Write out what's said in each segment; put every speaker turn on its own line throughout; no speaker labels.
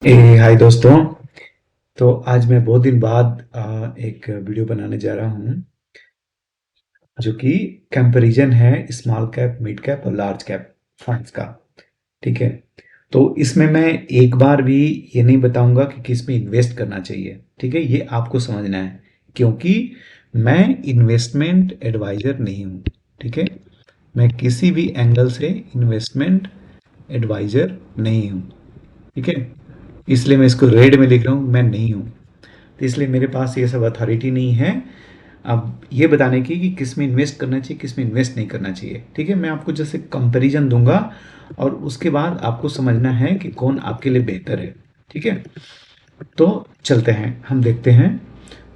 हाय दोस्तों। तो आज मैं बहुत दिन बाद एक वीडियो बनाने जा रहा हूँ जो कि कंपैरिजन है स्मॉल कैप, मिड कैप और लार्ज कैप फंड्स का। ठीक है। तो इसमें मैं एक बार भी ये नहीं बताऊंगा कि किस में इन्वेस्ट करना चाहिए। ठीक है, ये आपको समझना है क्योंकि मैं इन्वेस्टमेंट एडवाइजर नहीं हूँ। ठीक है, मैं किसी भी एंगल से इन्वेस्टमेंट एडवाइजर नहीं हूँ। ठीक है, इसलिए मैं इसको रेड में लिख रहा हूँ, मैं नहीं हूँ। तो इसलिए मेरे पास ये सब अथॉरिटी नहीं है अब ये बताने की कि किस में इन्वेस्ट करना चाहिए, किस में इन्वेस्ट नहीं करना चाहिए। ठीक है, मैं आपको जैसे कंपैरिजन दूंगा और उसके बाद आपको समझना है कि कौन आपके लिए बेहतर है। ठीक है, तो चलते हैं, हम देखते हैं।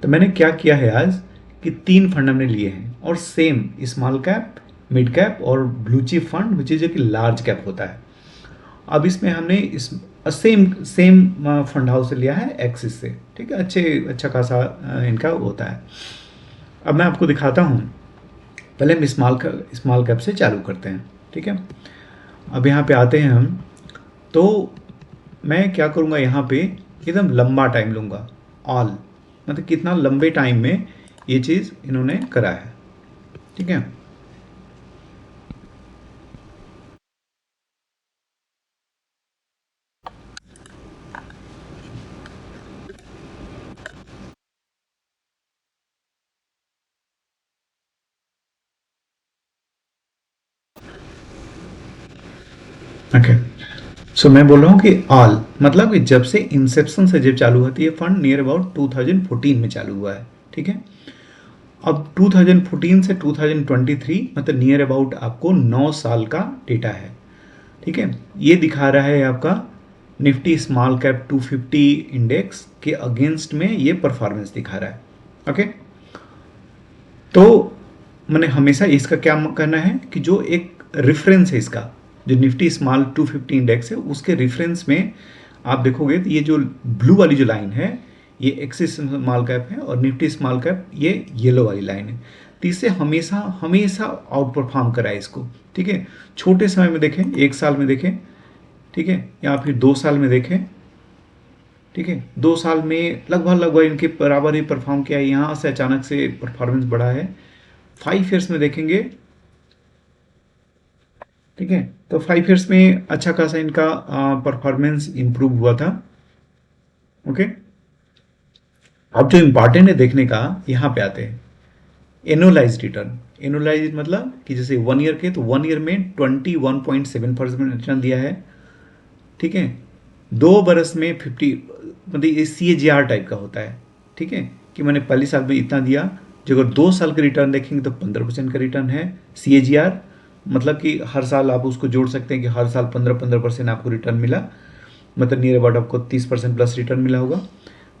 तो मैंने क्या किया है आज कि 3 फंड हमने लिए हैं और same small cap, mid cap और blue chip fund which is कि लार्ज कैप होता है। अब इसमें हमने इस सेम सेम फंड हाउस से लिया है, एक्सिस से। ठीक है, अच्छा खासा इनका होता है। अब मैं आपको दिखाता हूँ। पहले हम स्मॉल कैप से चालू करते हैं। ठीक है, अब यहाँ पे आते हैं हम। तो मैं क्या करूँगा, यहाँ पे एकदम लंबा टाइम लूँगा। ऑल मतलब कितना लंबे टाइम में ये चीज़ इन्होंने करा है। ठीक है, ओके। सो मैं बोल रहा हूँ कि ऑल मतलब कि जब से इंसेप्शन से जब चालू होती है फंड, नियर अबाउट 2014 में चालू हुआ है। ठीक है, अब 2014 से 2023 मतलब नियर अबाउट आपको 9 साल का डेटा है। ठीक है, ये दिखा रहा है आपका निफ्टी स्मॉल कैप 250 इंडेक्स के अगेंस्ट में ये परफॉर्मेंस दिखा रहा है। ओके, तो मैंने हमेशा इसका क्या करना है कि जो एक रेफरेंस है इसका, जो निफ्टी स्मॉल 250 इंडेक्स है उसके रेफरेंस में आप देखोगे तो ये जो ब्लू वाली जो लाइन है ये एक्सिस स्मॉल कैप है और निफ्टी स्मॉल कैप ये येलो वाली लाइन है। तो इससे हमेशा हमेशा आउट परफॉर्म करा है इसको। ठीक है, छोटे समय में देखें, 1 साल में देखें, ठीक है, या फिर 2 साल में देखें। ठीक है, 2 साल में लगभग लगभग इनके बराबर ही परफॉर्म किया है, यहाँ से अचानक से परफॉर्मेंस बढ़ा है। 5 ईयर्स में देखेंगे, ठीक है, तो 5 ईयर्स में अच्छा खासा इनका परफॉर्मेंस इंप्रूव हुआ था। ओके, अब जो इम्पॉर्टेंट है देखने का, यहाँ पे आते हैं एनुअलाइज रिटर्न। एनुअलाइज मतलब कि जैसे 1 ईयर के, तो 1 ईयर में 21.7% रिटर्न दिया है। ठीक है, 2 बरस में 50, मतलब ये CAGR टाइप का होता है। ठीक है, कि मैंने पहले साल में इतना दिया। जो अगर 2 साल का रिटर्न देखेंगे तो 15% का रिटर्न है CAGR। मतलब कि हर साल आप उसको जोड़ सकते हैं कि हर साल 15-15% आपको रिटर्न मिला, मतलब नियर अबाउट आपको 30% प्लस रिटर्न मिला होगा।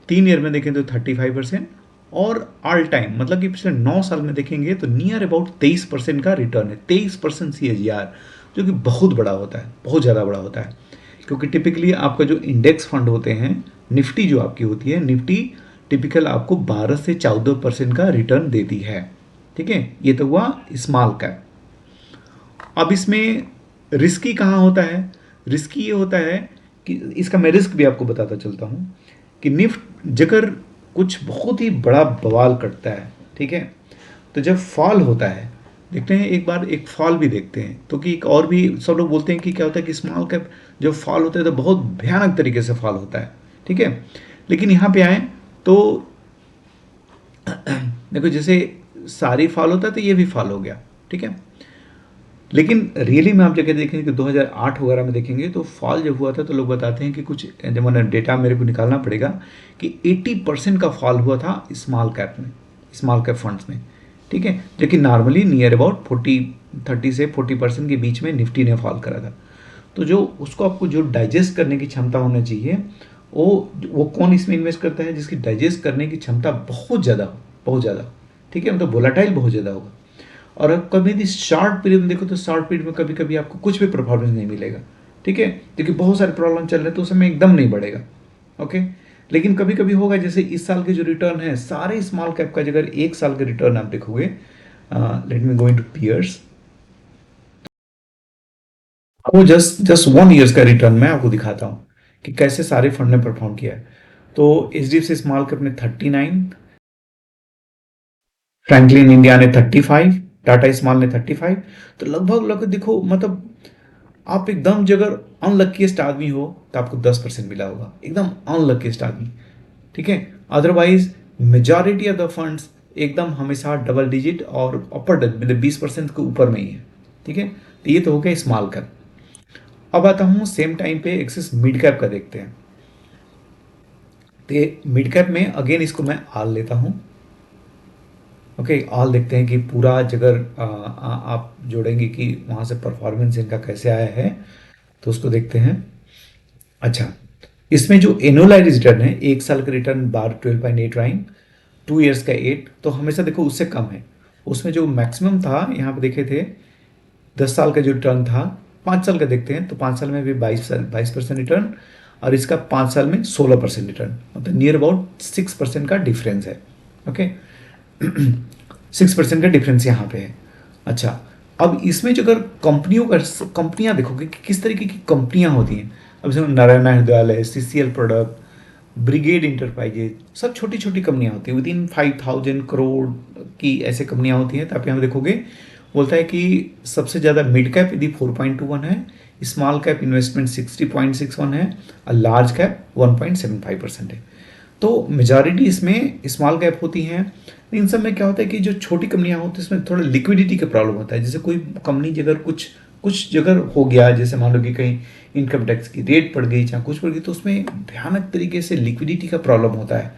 3 ईयर में देखें तो 35%। और ऑल टाइम मतलब कि पिछले 9 साल में देखेंगे तो नियर अबाउट 23% का रिटर्न है, 23% CAGR, जो कि बहुत बड़ा होता है, बहुत ज़्यादा बड़ा होता है। क्योंकि टिपिकली आपका जो इंडेक्स फंड होते हैं, निफ्टी जो आपकी होती है, निफ्टी टिपिकल आपको 12 से 14% का रिटर्न देती है। ठीक है, ये तो हुआ स्मॉल कैप। अब इसमें रिस्की कहाँ होता है? रिस्की ये होता है कि इसका मैं रिस्क भी आपको बताता चलता हूँ कि निफ्ट जगह कुछ बहुत ही बड़ा बवाल करता है, ठीक है, तो जब फॉल होता है, देखते हैं एक बार एक फॉल भी देखते हैं, तो कि एक और भी सब लोग बोलते हैं कि क्या होता है कि स्मॉल कैप जब फॉल होता है तो बहुत भयानक तरीके से फॉल होता है। ठीक है, लेकिन यहाँ पे आए तो देखो जैसे सारी फॉल होता है तो ये भी फॉल हो गया। ठीक है, लेकिन रियली में आप जगह देखेंगे कि 2008 वगैरह में देखेंगे तो फॉल जब हुआ था तो लोग बताते हैं कि कुछ, जब मैंने डेटा मेरे को निकालना पड़ेगा, कि 80% का फॉल हुआ था स्मॉल कैप में, स्मॉल कैप फंड्स में। ठीक है, लेकिन नॉर्मली नियर अबाउट 30 से 40% के बीच में निफ्टी ने फॉल करा था। तो जो उसको आपको जो डाइजेस्ट करने की क्षमता होना चाहिए, वो कौन इसमें इन्वेस्ट करता है जिसकी डाइजेस्ट करने की क्षमता बहुत ज़्यादा हो, बहुत ज़्यादा। ठीक है, मतलब वोलाटाइल बहुत ज़्यादा होगा। और अब कभी भी शॉर्ट पीरियड में देखो तो शॉर्ट पीरियड में कभी कभी आपको कुछ भी परफॉर्मेंस नहीं मिलेगा। ठीक है, क्योंकि बहुत सारे प्रॉब्लम चल रहे हैं तो उस समय एकदम नहीं बढ़ेगा। ओके, लेकिन कभी कभी होगा, जैसे इस साल के जो रिटर्न है सारे स्मॉल कैप का, अगर 1 साल के रिटर्न आप देखोगे, let me go into peers, वो जस्ट जस्ट 1 ईयर्स का रिटर्न मैं आपको दिखाता हूँ कि कैसे सारे फंड ने परफॉर्म किया है। तो एचडीएफसी स्मॉल कैप ने 39, फ्रैंकलिन इंडिया ने 35, टाटा स्मॉल ने 35। तो लगभग लगभग देखो, मतलब आप एकदम जो अगर अनलक्कीस्ट आदमी हो तो आपको 10% मिला होगा, एकदम अनलक्कीस्ट आदमी। ठीक है, otherwise majority of the funds एकदम हमेशा डबल डिजिट और अपर मतलब 20% के ऊपर में ही है। ठीक है, तो ये तो हो गया स्मॉल कैप। अब आता हूँ सेम टाइम पे एक्सिस मिड कैप का देखते हैं। तो मिड कैप में अगेन इसको मैं आल लेता हूँ। ओके, ऑल देखते हैं कि पूरा अगर आप जोड़ेंगे कि वहाँ से परफॉर्मेंस इनका कैसे आया है, तो उसको देखते हैं। अच्छा, इसमें जो एनुअलाइज रिटर्न है, एक साल का रिटर्न बार 12.8 रहा, 2 ईयर्स का 8, तो हमेशा देखो उससे कम है। उसमें जो मैक्सिमम था यहाँ पे देखे थे, 10 साल का जो रिटर्न था, 5 साल का देखते हैं तो 5 साल में भी 22% रिटर्न, और इसका 5 साल में 16% रिटर्न, मतलब नियर अबाउट 6% का डिफरेंस है। ओके, 6% का डिफरेंस यहाँ पे है। अच्छा, अब इसमें जो अगर कंपनियां देखोगे कि किस तरीके की कंपनियां होती हैं। अब इसमें Narayan Hrudayalaya, CCL product, brigade enterprises, सब छोटी छोटी कंपनियां होती हैं, विदिन 5,000 करोड़ की ऐसे कंपनियां होती हैं। तो आप यहाँ देखोगे, बोलता है कि सबसे ज़्यादा मिड कैप यदि 4.21 है, स्मॉल कैप इन्वेस्टमेंट 60.61 है, और लार्ज कैप 1.75% है। तो मेजॉरिटी इसमें स्मॉल कैप होती हैं। इन सब में क्या होता है कि जो छोटी कंपनियां होती हैं इसमें थोड़ा लिक्विडिटी का प्रॉब्लम होता है। जैसे कोई कंपनी अगर कुछ कुछ जगह हो गया, जैसे मान लो कि कहीं इनकम टैक्स की रेट पड़ गई, चाहे कुछ पड़ गई, तो उसमें भयानक तरीके से लिक्विडिटी का प्रॉब्लम होता है।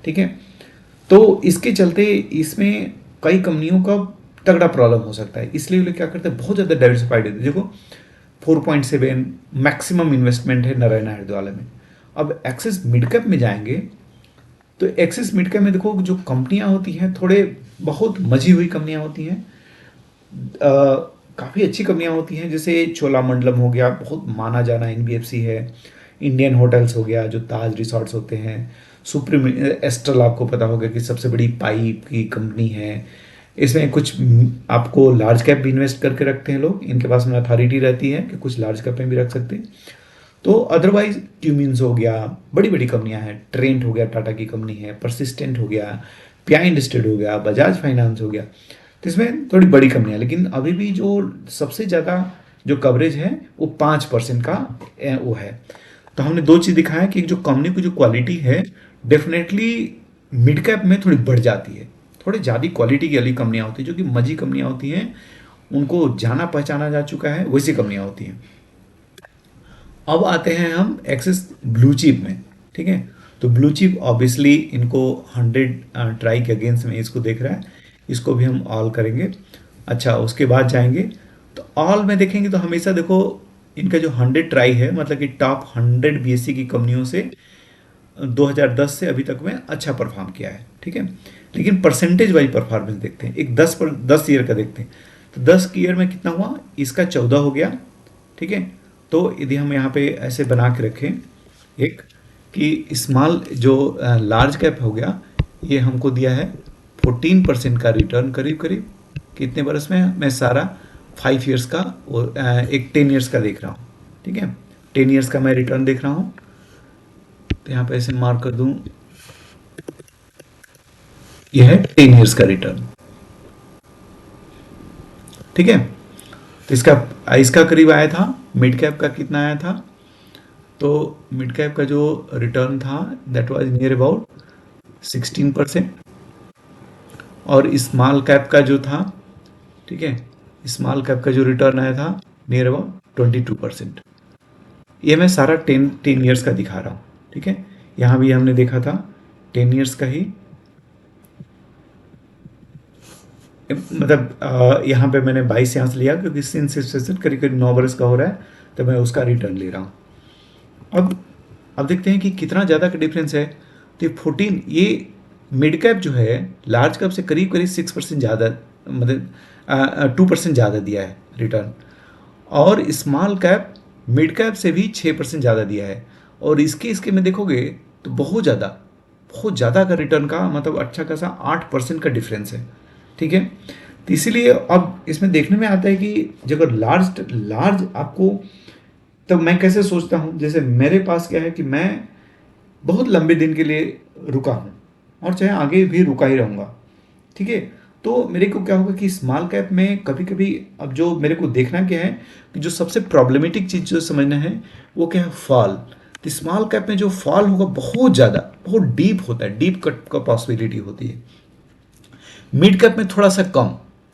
ठीक है, तो इसके चलते इसमें कई कंपनियों का तगड़ा प्रॉब्लम हो सकता है। इसलिए वो लोग क्या करते हैं, बहुत ज़्यादा डाइवर्सिफाइड होते हैं। देखो 4.7 मैक्सिमम इन्वेस्टमेंट है नारायण हृदयालय में। अब एक्सिस मिड कैप में जाएंगे तो एक्सिस मिड कैप में देखो जो कंपनियां होती हैं, थोड़े बहुत मजी हुई कंपनियां होती हैं, काफ़ी अच्छी कंपनियां होती हैं। जैसे चोलामंडलम हो गया, बहुत माना जाना एनबीएफसी है। इंडियन होटल्स हो गया, जो ताज रिसॉर्ट्स होते हैं। सुप्रीम एस्ट्रल, आपको पता होगा कि सबसे बड़ी पाइप की कंपनी है। इसमें कुछ आपको लार्ज कैप भी इन्वेस्ट करके रखते हैं लोग, इनके पास में अथॉरिटी रहती है कि कुछ लार्ज कैप में भी रख सकते हैं। तो अदरवाइज ट्यूमिन्स हो गया, बड़ी बड़ी कंपनियां हैं। ट्रेंट हो गया, टाटा की कंपनी है। परसिस्टेंट हो गया, पिया इंडस्ट्रीड हो गया, बजाज फाइनेंस हो गया। तो इसमें थोड़ी बड़ी कंपनियां, लेकिन अभी भी जो सबसे ज़्यादा जो कवरेज है वो 5% का वो है। तो हमने दो चीज़ दिखाया कि जो कंपनी की जो क्वालिटी है, डेफिनेटली मिड कैप में थोड़ी बढ़ जाती है। थोड़ी ज़्यादा क्वालिटी की वाली कंपनियां होती हैं, जो कि मजी कंपनियां होती हैं, उनको जाना पहचाना जा चुका है, वैसी कंपनियां होती हैं। अब आते हैं हम एक्सिस ब्लू चिप में। ठीक है, तो ब्लू चिप ऑब्वियसली इनको 100 ट्राई के अगेंस्ट में इसको देख रहा है, इसको भी हम ऑल करेंगे। अच्छा, उसके बाद जाएंगे तो ऑल में देखेंगे तो हमेशा देखो इनका जो 100 ट्राई है, मतलब कि टॉप 100 बीएससी की कंपनियों से 2010 से अभी तक में अच्छा परफॉर्म किया है। ठीक है, लेकिन परसेंटेज वाइज परफॉर्मेंस देखते हैं, एक 10 ईयर का देखते हैं। तो 10 ईयर में कितना हुआ, इसका 14 हो गया। ठीक है, तो यदि हम यहाँ पे ऐसे बना के रखें एक, कि स्मॉल जो लार्ज कैप हो गया, ये हमको दिया है 14% का रिटर्न करीब करीब। कितने बरस में, मैं सारा 5 ईयर्स का और एक 10 ईयर्स का देख रहा हूँ। ठीक है, 10 ईयर्स का मैं रिटर्न देख रहा हूँ। तो यहाँ पे ऐसे मार्क कर दूँ, यह है 10 ईयर्स का रिटर्न। ठीक है, तो इसका इसका करीब आया था। मिड कैप का कितना आया था, तो मिड कैप का जो रिटर्न था दैट वाज नियर अबाउट 16%, और स्मॉल कैप का जो था, ठीक है, स्मॉल कैप का जो रिटर्न आया था नियर अबाउट 22%। ये मैं सारा 10 ईयर्स का दिखा रहा हूँ। ठीक है, यहाँ भी हमने देखा था 10 ईयर्स का ही, मतलब यहाँ पे मैंने 22 यहाँ से लिया क्योंकि सिंस सेशन करीब करीब 9 बरस का हो रहा है, तो मैं उसका रिटर्न ले रहा हूँ। अब देखते हैं कि कितना ज़्यादा का डिफरेंस है। तो 14, ये मिड कैप जो है लार्ज कैप से करीब करीब 6% ज़्यादा, मतलब 2% ज़्यादा दिया है रिटर्न, और स्मॉल कैप मिड कैप से भी 6% ज़्यादा दिया है। और इसके इसके में देखोगे तो बहुत ज़्यादा का रिटर्न का, मतलब अच्छा खासा 8% का डिफरेंस है। ठीक है, तो इसीलिए अब इसमें देखने में आता है कि जब अगर लार्ज लार्ज आपको तो मैं कैसे सोचता हूँ, जैसे मेरे पास क्या है कि मैं बहुत लंबे दिन के लिए रुका हूँ और चाहे आगे भी रुका ही रहूँगा, ठीक है। तो मेरे को क्या होगा कि स्मॉल कैप में कभी कभी, अब जो मेरे को देखना क्या है कि जो सबसे प्रॉब्लमेटिक चीज़ जो समझना है वो क्या है, फॉल। तो स्मॉल कैप में जो फॉल होगा बहुत ज़्यादा, बहुत डीप होता है, डीप कट का पॉसिबिलिटी होती है। मिड कैप में थोड़ा सा कम,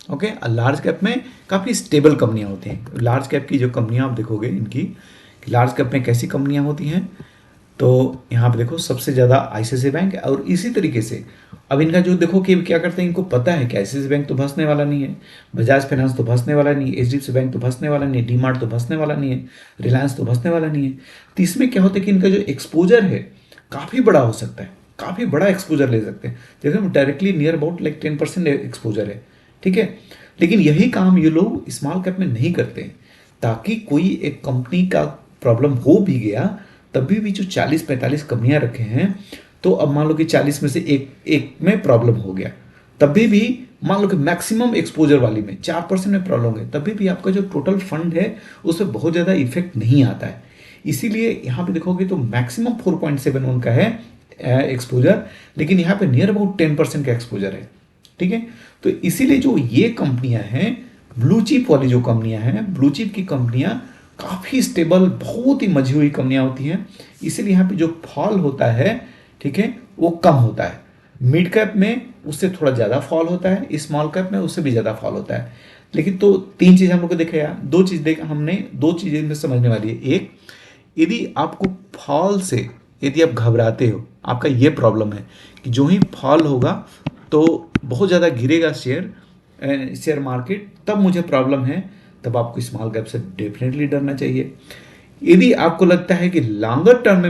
ओके। और लार्ज कैप में काफ़ी स्टेबल कंपनियां होती हैं। लार्ज कैप की जो कंपनियां आप देखोगे इनकी, लार्ज कैप में कैसी कंपनियां होती हैं, तो यहाँ पे देखो सबसे ज़्यादा आईसीआईसीआई बैंक है। और इसी तरीके से अब इनका जो देखो कि क्या करते हैं, इनको पता है कि आईसीआईसीआई बैंक तो भंसने वाला नहीं है, बजाज फाइनेंस तो भंसने वाला नहीं है, एचडीएफसी बैंक तो भंसने वाला नहीं है, डीमार्ट तो भंसने वाला नहीं है, रिलायंस तो भंसने वाला नहीं है। तो इसमें क्या होता है कि इनका जो एक्सपोजर है काफ़ी बड़ा हो सकता है, काफ़ी बड़ा एक्सपोजर ले सकते हैं। जैसे हम directly near about like 10% exposure है, ठीक है। लेकिन यही काम ये लोग स्मॉल कैप में नहीं करते हैं, ताकि कोई एक कंपनी का प्रॉब्लम हो भी गया तभी भी जो 40-45 कंपनियां रखे हैं, तो अब मान लो कि 40 में से एक एक में प्रॉब्लम हो गया, तभी भी मान लो कि मैक्सिमम एक्सपोजर वाली में 4% में प्रॉब्लम है, तभी भी आपका जो टोटल फंड है उस पर बहुत ज़्यादा इफेक्ट नहीं आता है। इसीलिए यहाँ पे देखोगे तो मैक्सिमम 4.71 का है एक्सपोजर, लेकिन यहाँ पे नियर अबाउट 10% का एक्सपोजर है, ठीक है। तो इसीलिए जो ये कंपनियां हैं, ब्लू चिप वाली जो कंपनियां हैं, ब्लू चिप की कंपनियां काफ़ी स्टेबल, बहुत ही मजी हुई कंपनियां होती हैं। इसीलिए यहाँ पे जो फॉल होता है, ठीक है, वो कम होता है। मिड कैप में उससे थोड़ा ज़्यादा फॉल होता है, स्मॉल कैप में उससे भी ज़्यादा फॉल होता है। लेकिन तो तीन चीज़ हम लोग को देखा यार, दो चीज़ देखा हमने, दो चीज़ें में समझने वाली है। एक, यदि आपको फॉल से यदि आप घबराते हो, आपका ये प्रॉब्लम है कि जो ही फॉल होगा तो बहुत ज़्यादा गिरेगा शेयर मार्केट, तब मुझे प्रॉब्लम है, तब आपको स्मॉल कैप से डेफिनेटली डरना चाहिए। यदि आपको लगता है कि लॉन्गर टर्म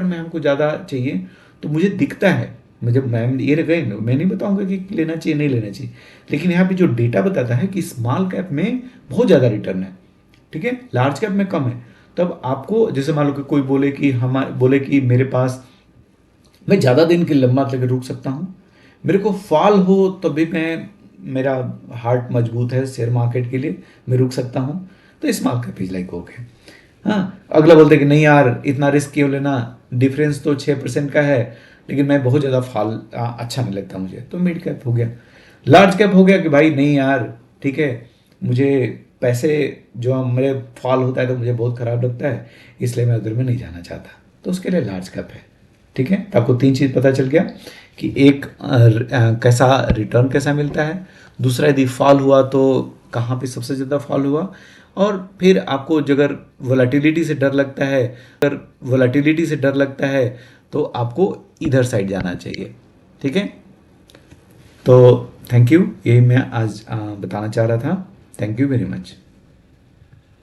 में हमको ज़्यादा चाहिए, तो मुझे दिखता है, मुझे मैं ये गए मैं नहीं बताऊंगा कि लेना चाहिए नहीं लेना चाहिए, लेकिन यहाँ पे जो डेटा बताता है कि स्मॉल कैप में बहुत ज़्यादा रिटर्न है, ठीक है, लार्ज कैप में कम है। तब आपको जैसे मान लो कि कोई बोले कि मेरे पास, मैं ज़्यादा दिन के लंबा तक रुक सकता हूँ, मेरे को फॉल हो तभी मैं, मेरा हार्ट मजबूत है शेयर मार्केट के लिए, मैं रुक सकता हूँ, तो small cap is like okay. हाँ, अगला बोलते कि नहीं यार इतना रिस्क क्यों लेना, डिफरेंस तो 6% का है, लेकिन मैं बहुत ज़्यादा फॉल अच्छा नहीं लगता मुझे, तो मिड कैप हो गया। लार्ज कैप हो गया कि भाई नहीं यार, ठीक है, मुझे पैसे जो मेरे फॉल होता है तो मुझे बहुत ख़राब लगता है, इसलिए मैं उधर में नहीं जाना चाहता, तो उसके लिए लार्ज कैप है, ठीक है। तो आपको तीन चीज़ पता चल गया कि एक कैसा रिटर्न कैसा मिलता है, दूसरा यदि फॉल हुआ तो कहाँ पे सबसे ज़्यादा फॉल हुआ, और फिर आपको अगर वोलेटिलिटी से डर लगता है, अगर वोलेटिलिटी से डर लगता है तो आपको इधर साइड जाना चाहिए, ठीक है। तो थैंक यू, यही मैं आज बताना चाह रहा था। Thank you very much.